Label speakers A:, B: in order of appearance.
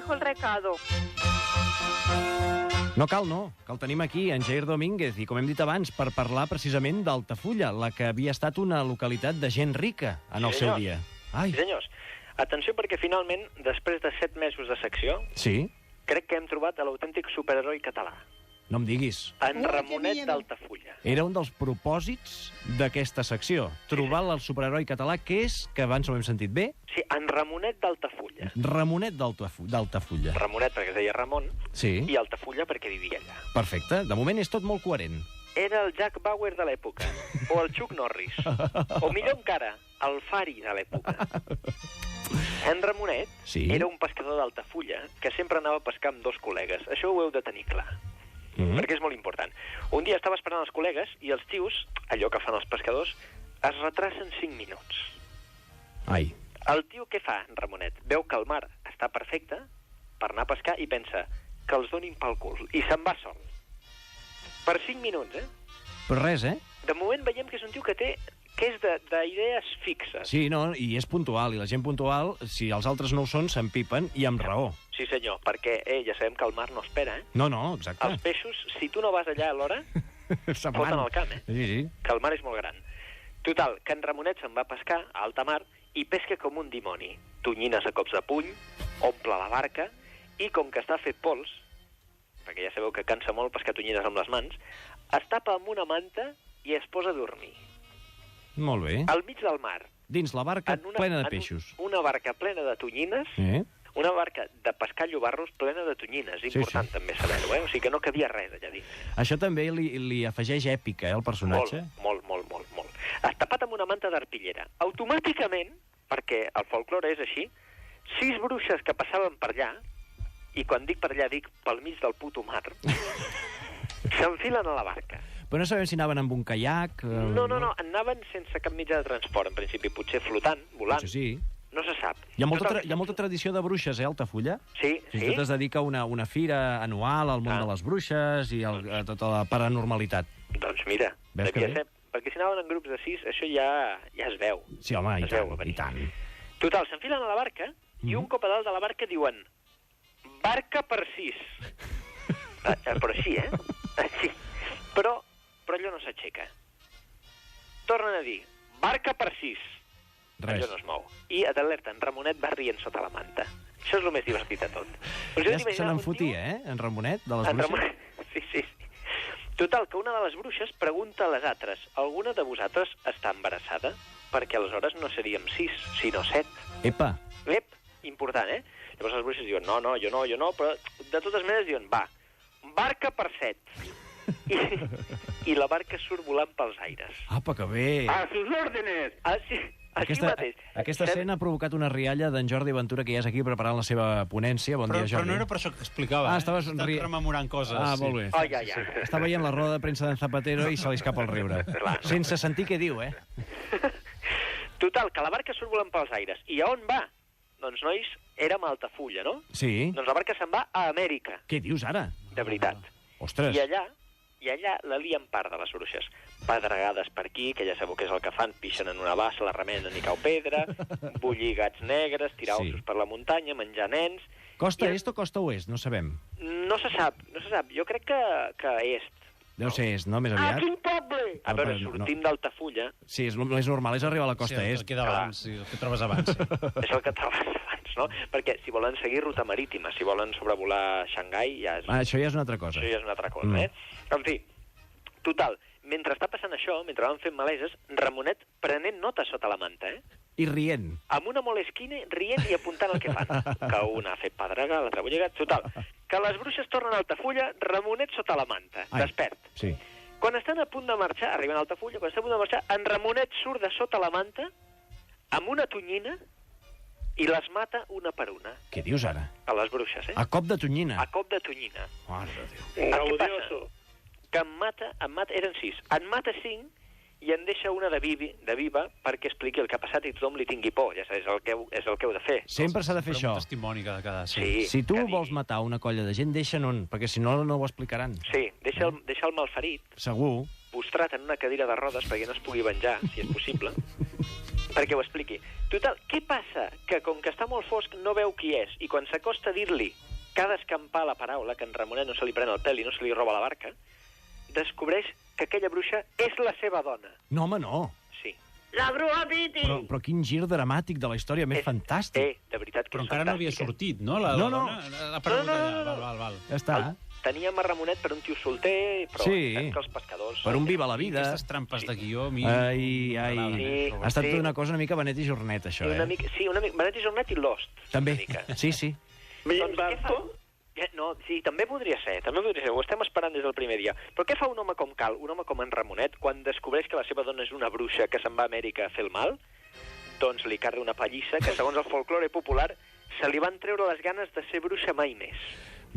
A: dejo el recado.
B: No cal, no. Que el tenim aquí, en Jair Domínguez, i com hem dit abans, per parlar precisament d'Altafulla, la que havia estat una localitat de gent rica en el seu dia. Ai.
C: Sí, senyors. Atenció, perquè finalment, després de 7 mesos de secció,
B: Sí?
C: crec que hem trobat l'autèntic superheroi català.
B: No em diguis.
C: En Ramonet d'Altafulla.
B: Era un dels propòsits d'aquesta secció. Trobar el superheroi català, que és, que abans ho hem sentit bé,
C: Sí, en Ramonet d'Altafulla.
B: Ramonet d'Altafulla.
C: Ramonet perquè es deia Ramon,
B: Sí,
C: i Altafulla perquè vivia allà.
B: perfecte. De moment és tot molt coherent.
C: Era el Jack Bauer de l'època, o el Chuck Norris, o millor encara, el Fari de l'època. En Ramonet
B: Sí.
C: era un pescador d'Altafulla que sempre anava a pescar amb 2 col·legues. Això ho heu de tenir clar, perquè és molt important. Un dia estava esperant els col·legues i els tios, allò que fan els pescadors, es retracen 5 minuts.
B: Ai.
C: El tio què fa, en Ramonet? Veu que el mar està perfecte per anar a pescar i pensa que els donin pel cul. I se'n va sol. Per 5 minuts, eh?
B: Però res, eh?
C: De moment veiem que és un tio que és d'idees fixes.
B: Sí, no, i és puntual, i la gent puntual, si els altres no ho són, s'empipen, i amb raó.
C: Sí, senyor, perquè ja sabem que el mar no espera, eh?
B: No, exacte.
C: Els peixos, si tu no vas allà a l'hora,
B: Se'n
C: foten
B: van.
C: al camp, eh?
B: Sí.
C: Que el mar és molt gran. Total, que en Ramonet se'n va a pescar a alta mar i pesca com un dimoni. Tonyines a cops de puny, omple la barca, i com que està fet pols, perquè ja sabeu que cansa molt pescar tonyines amb les mans, es tapa amb una manta i es posa a dormir.
B: Molt bé.
C: Al mig del mar.
B: Dins la barca plena de peixos.
C: Una barca plena de tonyines, una barca de pescar llobarros plena de tonyines. Important també saber-ho, eh? O sigui que no cabia res allà dins.
B: Això també li afegeix èpica, al personatge.
C: Molt. Tapat amb una manta d'arpillera. Automàticament, perquè el folklore és així, 6 bruixes que passaven per allà, i quan dic per allà dic pel mig del puto mar, s'enfilen a la barca.
B: Però no sabem si anaven amb un caiac...
C: No, anaven sense cap mitjà de transport, en principi, potser flotant, volant.
B: Potser sí.
C: No se sap.
B: Hi ha molta tradició de bruixes, Altafulla?
C: Sí.
B: Fins i tot es dedica una fira anual al món de les bruixes i a tota la paranormalitat.
C: Doncs mira, devia ser... Perquè si anaven en grups de 6, això ja es veu.
B: Sí, home, i tant.
C: Total, s'enfilen a la barca i un cop a dalt de la barca diuen barca per 6. Però així, eh? Així. Però allò no s'aixeca. Tornen a dir barca per 6.
B: Res.
C: Allò no es mou. I d'alerta, en Ramonet va rient sota la manta. Això és el més divertit de tot.
B: Ja se n'en fotia, en Ramonet, de les bruixes?
C: Sí. Total, que una de les bruixes pregunta a les altres: alguna de vosaltres està embarassada? Perquè aleshores no seríem 6, sinó 7.
B: Epa!
C: Important, eh? Llavors les bruixes diuen, no, jo no, però de totes maneres diuen, va, barca per 7. I la barca surt volant pels aires.
B: Apa, que bé!
C: A sus órdenes!
B: Aquesta escena ha provocat una rialla d'en Jordi Ventura, que ja és aquí preparant la seva ponència. Bon dia, Jordi.
D: Però no era per això que explicava.
B: Estaves
D: rememorant coses.
B: Molt bé. Està veient la roda de premsa d'en Zapatero i se li escapa el riure. Sense sentir què diu, eh?
C: Total, que la barca surt volant pels aires. I a on va? Doncs, nois, érem a Altafulla, no?
B: Sí.
C: Doncs la barca se'n va a Amèrica.
B: Què dius ara?
C: De veritat.
B: Ostres.
C: I allà la lien part de les bruixes. Pedregades per aquí, que ja sabeu què és el que fan, pixen en una bassa, la remenen i cau pedra, bullir gats negres, tirar ossos per la muntanya, menjar nens...
B: Costa est o costa oest? No sabem.
C: No se sap. Jo crec que est.
B: Deu ser est, no? Més aviat.
C: Quin poble! A veure, sortim d'Altafulla...
B: Sí, és el més normal, és arribar a la costa est.
D: Sí, el que trobes abans.
C: És el que trobes abans, no? Perquè si volen seguir ruta marítima, si volen sobrevolar Xangai, ja és...
B: Això ja és una altra cosa.
C: Això ja és una altra cosa, eh? En fi, total, mentre està passant això, mentre van fent maleses, Ramonet prenent nota sota la manta, eh?
B: I rient.
C: Amb una molesquina, rient i apuntant el que fan. Que una ha fet pedregar, l'altra bullegat... Total, que les bruixes tornen a Altafulla, Ramonet sota la manta, despert.
B: Sí.
C: Quan estan a punt de marxar, arriben a Altafulla, quan estan a punt de marxar, en Ramonet surt de sota la manta amb una tonyina i les mata una per una.
B: Què dius ara?
C: A les bruixes, eh?
B: A cop de tonyina?
C: A cop de tonyina.
B: Mare de Déu.
C: Què passa? Que em mata, eren 6. En mata 5 i en deixa una de viva perquè expliqui el que ha passat i tothom li tingui por. Ja saps, és el que heu de fer.
B: Sempre s'ha de fer això.
D: Un testimoni que ha de quedar.
C: Sí,
B: si tu vols matar una colla de gent, deixa'n on, perquè si no, no ho explicaran.
C: Sí, deixa el malferit
B: segur
C: postrat en una cadira de rodes perquè no es pugui venjar, si és possible, perquè ho expliqui. Total, què passa? Que com que està molt fosc no veu qui és, i quan s'acosta a dir-li que ha d'escampar la paraula, que en Ramonet no se li pren el pèl i no se li roba la barca, descobreix que aquella bruixa és la seva dona.
B: No, home, no.
C: Sí.
A: La bruja Piti!
B: Però quin gir dramàtic de la història més fantàstic.
C: De veritat que
D: Però
C: és
D: encara no havia
C: fantàstica.
D: sortit, no? La
B: No.
D: dona ha aparegut
C: No.
D: allà. Val.
B: Ja està.
C: Teníem a Ramonet per un tio solter, però
B: Sí.
C: saps que els pescadors...
B: Per un viva la vida.
D: Aquestes trampes de guió, a mi...
B: Ai.
C: Sí.
B: Ha estat
C: Sí.
B: una cosa una mica Benet i Jornet, això,
C: Sí, una mica, Benet i Jornet i Lost.
B: També.
C: Una mica.
B: Sí.
C: Doncs què fa? No, sí, també podria ser, ho estem esperant des del primer dia. Però què fa un home com Cal, un home com en Ramonet, quan descobreix que la seva dona és una bruixa que se'n va a Amèrica a fer el mal? Doncs li carre una pallissa que, segons el folklore popular, se li van treure les ganes de ser bruixa mai més.